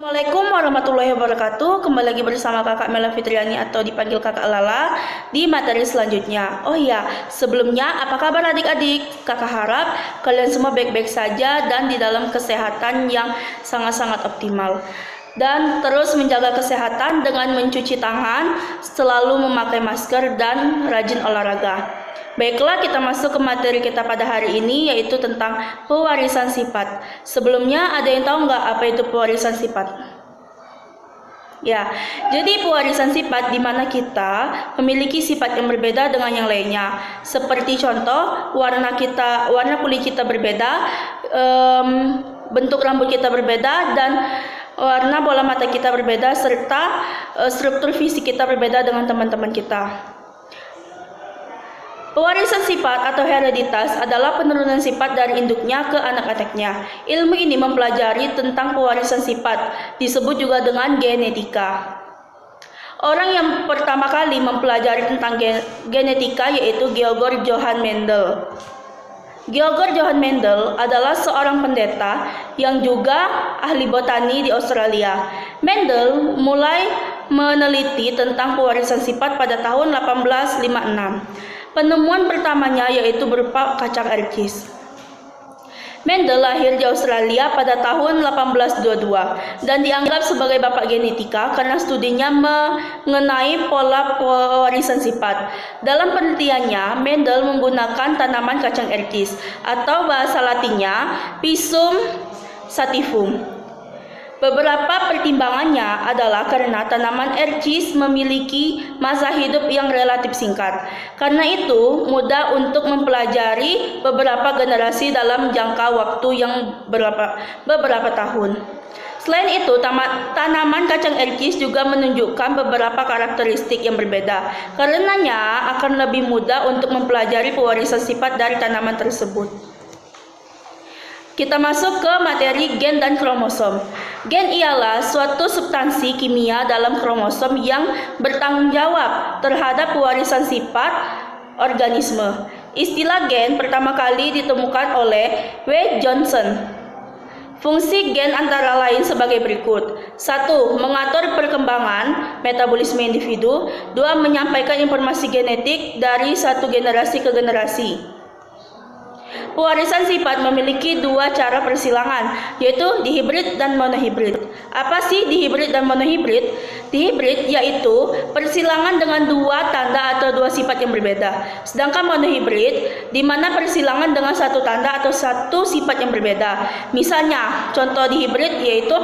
Assalamualaikum warahmatullahi wabarakatuh. Kembali lagi bersama kakak Mela Fitriani atau dipanggil kakak Lala di materi selanjutnya. Oh iya, sebelumnya apa kabar adik-adik? Kakak harap kalian semua baik-baik saja dan di dalam kesehatan yang sangat-sangat optimal. Dan terus menjaga kesehatan dengan mencuci tangan, selalu memakai masker dan rajin olahraga. Baiklah, kita masuk ke materi kita pada hari ini, yaitu tentang pewarisan sifat. Sebelumnya, ada yang tahu nggak apa itu pewarisan sifat? Ya, jadi pewarisan sifat di mana kita memiliki sifat yang berbeda dengan yang lainnya. Seperti contoh, warna kulit kita berbeda, bentuk rambut kita berbeda, dan warna bola mata kita berbeda, serta struktur fisik kita berbeda dengan teman-teman kita. Pewarisan sifat atau hereditas adalah penurunan sifat dari induknya ke anak-anaknya. Ilmu ini mempelajari tentang pewarisan sifat, disebut juga dengan genetika. Orang yang pertama kali mempelajari tentang genetika yaitu Georg Johann Mendel. Georg Johann Mendel adalah seorang pendeta yang juga ahli botani di Australia. Mendel mulai meneliti tentang pewarisan sifat pada tahun 1856. Penemuan pertamanya yaitu berupa kacang erkis. Mendel lahir di Australia pada tahun 1822 dan dianggap sebagai bapak genetika karena studinya mengenai pola pewarisan sifat. Dalam penelitiannya, Mendel menggunakan tanaman kacang erkis atau bahasa Latinnya Pisum sativum. Beberapa pertimbangannya adalah karena tanaman erkis memiliki masa hidup yang relatif singkat. Karena itu, mudah untuk mempelajari beberapa generasi dalam jangka waktu yang beberapa tahun. Selain itu, tanaman kacang erkis juga menunjukkan beberapa karakteristik yang berbeda. Karenanya, akan lebih mudah untuk mempelajari pewarisan sifat dari tanaman tersebut. Kita masuk ke materi gen dan kromosom. Gen ialah suatu substansi kimia dalam kromosom yang bertanggung jawab terhadap pewarisan sifat organisme. Istilah gen pertama kali ditemukan oleh W. Johnson. Fungsi gen antara lain sebagai berikut. 1. Mengatur perkembangan metabolisme individu. 2. Menyampaikan informasi genetik dari satu generasi ke generasi. Pewarisan sifat memiliki dua cara persilangan, yaitu dihibrid dan monohibrid. Apa sih dihibrid dan monohibrid? Dihibrid yaitu persilangan dengan dua tanda atau dua sifat yang berbeda. Sedangkan monohibrid di mana persilangan dengan satu tanda atau satu sifat yang berbeda. Misalnya, contoh dihibrid yaitu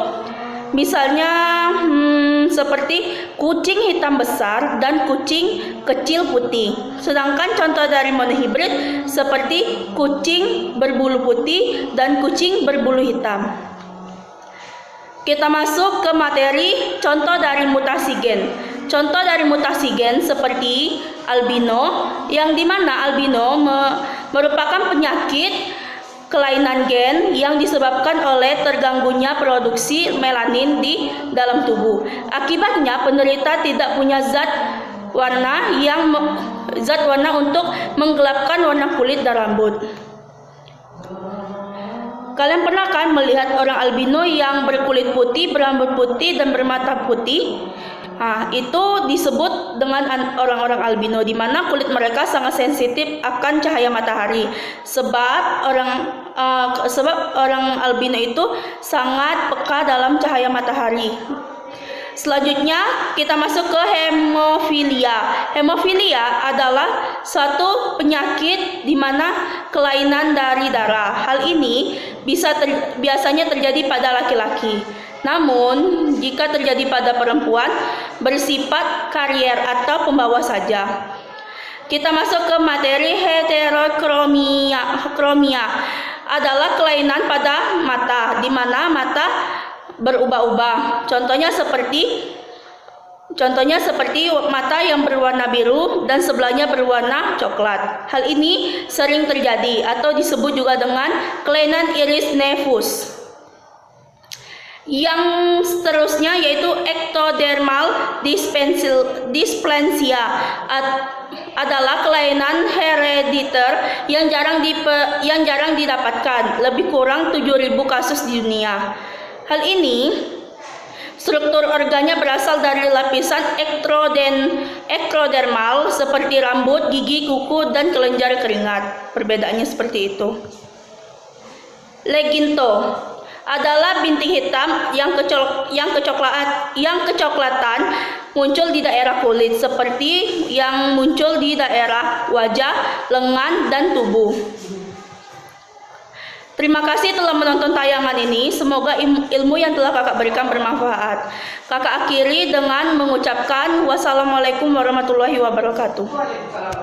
seperti kucing hitam besar dan kucing kecil putih. Sedangkan contoh dari monohibrid seperti kucing berbulu putih dan kucing berbulu hitam. Kita masuk ke materi contoh dari mutasi gen. Contoh dari mutasi gen seperti albino, yang dimana albino merupakan penyakit kelainan gen yang disebabkan oleh terganggunya produksi melanin di dalam tubuh. Akibatnya penderita tidak punya zat warna untuk menggelapkan warna kulit dan rambut. Kalian pernah kan melihat orang albino yang berkulit putih, berambut putih, dan bermata putih? Nah, itu disebut dengan orang-orang albino, di mana kulit mereka sangat sensitif akan cahaya matahari. Sebab orang albino itu sangat peka dalam cahaya matahari. Selanjutnya kita masuk ke hemofilia. Hemofilia adalah suatu penyakit di mana kelainan dari darah. Hal ini biasanya terjadi pada laki-laki. Namun, jika terjadi pada perempuan, bersifat karier atau pembawa saja. Kita masuk ke materi heterokromia. Adalah kelainan pada mata, di mana mata berubah-ubah. Contohnya seperti mata yang berwarna biru dan sebelahnya berwarna coklat. Hal ini sering terjadi atau disebut juga dengan kelainan iris nevus. Yang seterusnya yaitu ectodermal dysplasia adalah kelainan herediter yang jarang didapatkan, lebih kurang 7.000 kasus di dunia. Hal ini struktur organnya berasal dari lapisan ektodermal seperti rambut, gigi, kuku, dan kelenjar keringat. Perbedaannya seperti itu. Leginto adalah bintik hitam yang kecoklatan muncul di daerah kulit seperti yang muncul di daerah wajah, lengan, dan tubuh. Terima kasih telah menonton tayangan ini. Semoga ilmu yang telah kakak berikan bermanfaat. Kakak akhiri dengan mengucapkan wassalamualaikum warahmatullahi wabarakatuh.